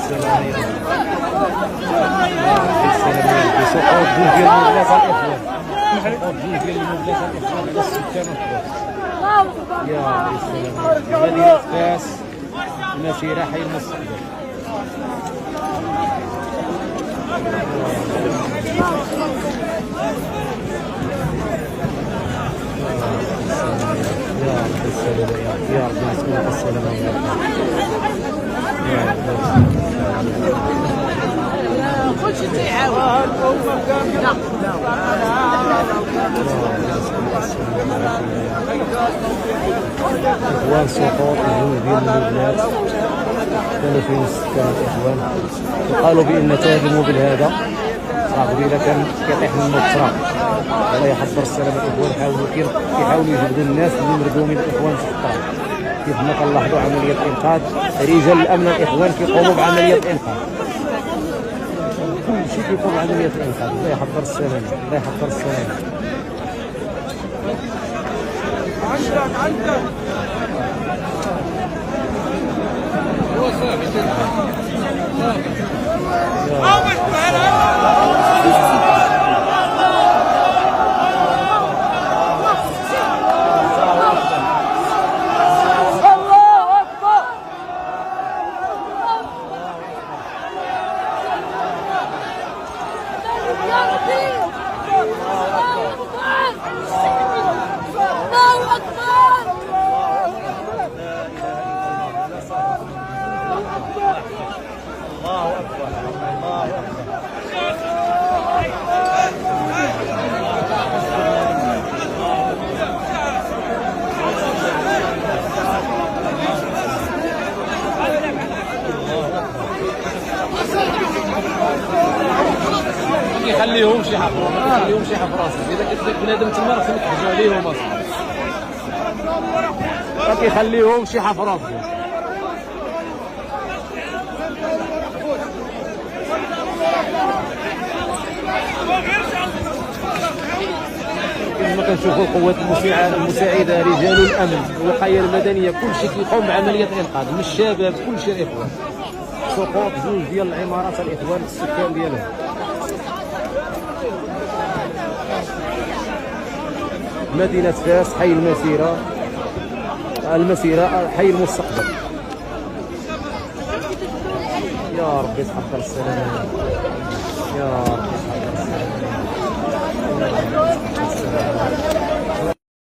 السلامة يا ربي السلامة. سقوط جوج ديال المبلغ الإخوان، سقوط جوج ديال المبلغ الإخوان على السكان والخضر. يا ربي السلامة. مدينة فاس، المسيرة حي المستقبل. يا رب السلامة يا رب، نسألك السلامة يا رب. يا رب كلشي تيعاود. إخوان سقوط جوج ديال المبلات كانوا فيه السكان الإخوان، وقالوا بأن تاج الموبل هذا صافي قبيله كان كيطيح منه التراب. الله يحضر السلامة الإخوان. كيحاولوا يجبدوا الناس اللي مردومين الإخوان في الطريق. كيف ما كنلاحظوا عملية إنقاذ، رجال الأمن الإخوان كيقوموا بعملية إنقاذ. كل شيء كيقوم بعملية الإنقاذ. الله يحضر السلامة، الله يحضر السلامة. عندك خليهم شي حفره، ما خليهم شي حفره راسك. اذا كتلك بنادم تما راه خصك تحجوا عليهم اصاحبي، ما كيخليهم شي حفره. كما كنشوفوا القوات المساعده، رجال الامن، الوقايه المدنيه، كل شيء كيقوم بعمليه انقاذ من الشباب، كل شيء الاخوان. سقوط جوج ديال العمارات الاخوان السكان ديالهم. مدينة فاس، حي المسيرة حي المستقبل. يا ربي تحضر السلامة يا رب.